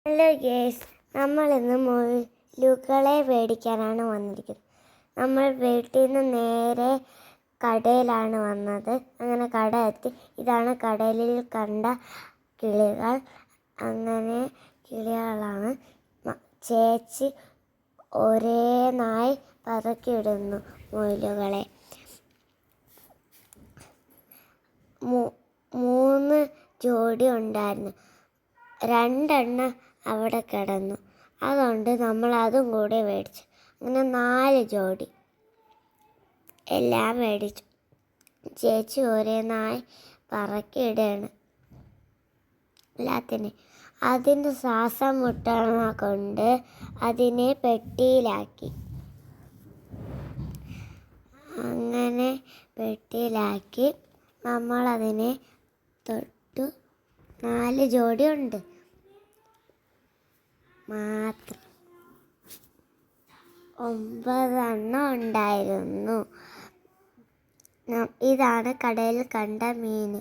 Hello guys, നമ്മളിന്ന് മുയലുകളെ മേടിക്കാനാണ് വന്നിരിക്കുന്നത്. നമ്മൾ വീട്ടിൽ നിന്ന് നേരെ കടയിലാണ് വന്നത്. അങ്ങനെ കട എത്തി. ഇതാണ് കടലിൽ കണ്ട കിളികൾ. അങ്ങനെ കിളികളാണ്. ചേച്ചി ഒരേ നായി പറക്കിയിടുന്നു മുയലുകളെ. 3 ജോഡി ഉണ്ടായിരുന്നു. 2 എണ്ണം അവിടെ കിടന്നു. അതുകൊണ്ട് നമ്മൾ അതും കൂടെ മേടിച്ചു. അങ്ങനെ 4 ജോഡി എല്ലാം മേടിച്ചു. ചേച്ചി ഒരേ നായി പറക്കിയിടുകയാണ് എല്ലാത്തിനെ. അതിന് ശ്വാസം മുട്ടണ കൊണ്ട് അതിനെ പെട്ടിയിലാക്കി. അങ്ങനെ പെട്ടിയിലാക്കി നമ്മളതിനെ തൊട്ടു. 4 ജോഡി ഉണ്ട് മാത്രം. 9 എണ്ണം ഉണ്ടായിരുന്നു. ഇതാണ് കടയിൽ കണ്ട മീൻ.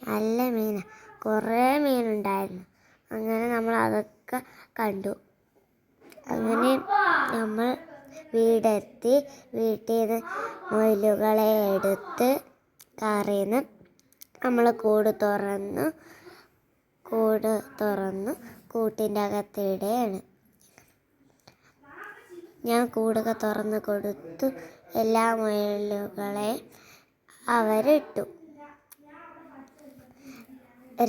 നല്ല മീന. കുറേ മീനുണ്ടായിരുന്നു. അങ്ങനെ നമ്മൾ അതൊക്കെ കണ്ടു. അങ്ങനെ നമ്മൾ വീടെത്തി. വീട്ടിൽ നിന്ന് മുയലുകളെ എടുത്ത് കാറിൽ നിന്ന് നമ്മൾ കൂട് തുറന്നു കൂട്ടിൻ്റെ അകത്തിടുകയാണ്. ഞാൻ കൂടൊക്കെ തുറന്ന് കൊടുത്തു. എല്ലാ മുയലുകളെ അവരിട്ടു.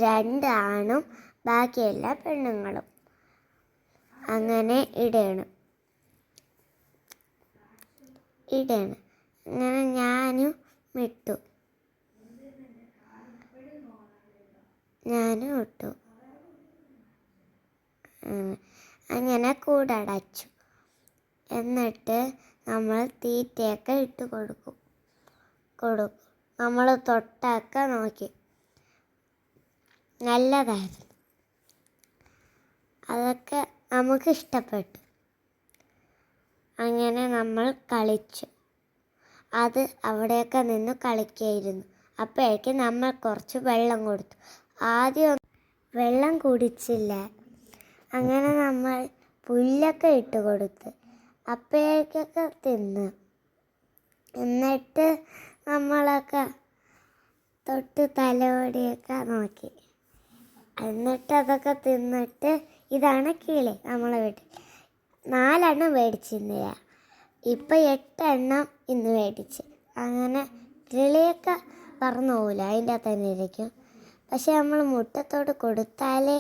2 ആണും ബാക്കിയെല്ലാ പെണ്ണുങ്ങളും. അങ്ങനെ ഇടണം. അങ്ങനെ ഞാനും ഇട്ടു. അങ്ങനെ കൂടടച്ചു. എന്നിട്ട് നമ്മൾ തീറ്റയൊക്കെ ഇട്ട് കൊടുക്കും. നമ്മൾ തൊട്ടൊക്കെ നോക്കി. നല്ലതായിരുന്നു. അതൊക്കെ നമുക്ക് ഇഷ്ടപ്പെട്ടു. അങ്ങനെ നമ്മൾ കളിച്ചു. അത് അവിടെയൊക്കെ നിന്ന് കളിക്കായിരുന്നു. അപ്പോഴേക്കും നമ്മൾ കുറച്ച് വെള്ളം കൊടുത്തു. ആദ്യം വെള്ളം കുടിച്ചില്ല. അങ്ങനെ നമ്മൾ പുല്ലൊക്കെ ഇട്ട് കൊടുത്ത് അപ്പോഴേക്കൊക്കെ തിന്ന്. എന്നിട്ട് നമ്മളൊക്കെ തൊട്ട് തലോടിയൊക്കെ നോക്കി. എന്നിട്ട് അതൊക്കെ തിന്നിട്ട് ഇതാണ് കിളി. നമ്മളെ വീട്ടിൽ 4 എണ്ണം മേടിച്ചിരുന്നില്ല. ഇപ്പം 8 എണ്ണം ഇന്ന് മേടിച്ച്. അങ്ങനെ കിളിയൊക്കെ പറന്നു പോകില്ല, അതിൻ്റെ അകത്ത് തന്നെ ഇരിക്കും. പക്ഷെ നമ്മൾ മുട്ടത്തോട് കൊടുത്താലേ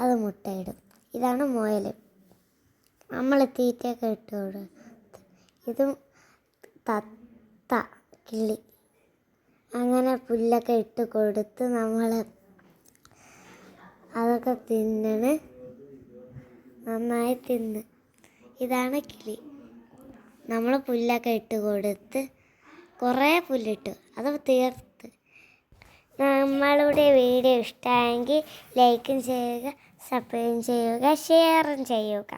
അത് മുട്ടയിടും. ഇതാണ് മുയൽ. നമ്മൾ തീറ്റയൊക്കെ ഇട്ട് കൊടുത്ത്. ഇതും തത്ത കിളി. അങ്ങനെ പുല്ലൊക്കെ ഇട്ട് കൊടുത്ത് നമ്മൾ അതൊക്കെ നന്നായി തിന്ന്. ഇതാണ് കിളി. നമ്മൾ പുല്ലൊക്കെ ഇട്ട് കൊടുത്ത് കുറേ പുല്ലിട്ടു. അത് തീർത്ത്. നമ്മളുടെ വീഡിയോ ഇഷ്ടമായെങ്കിൽ ലൈക്കും ചെയ്യുക, സബ്സ്ക്രൈബ് ചെയ്യുക, ഷെയറും ചെയ്യുക.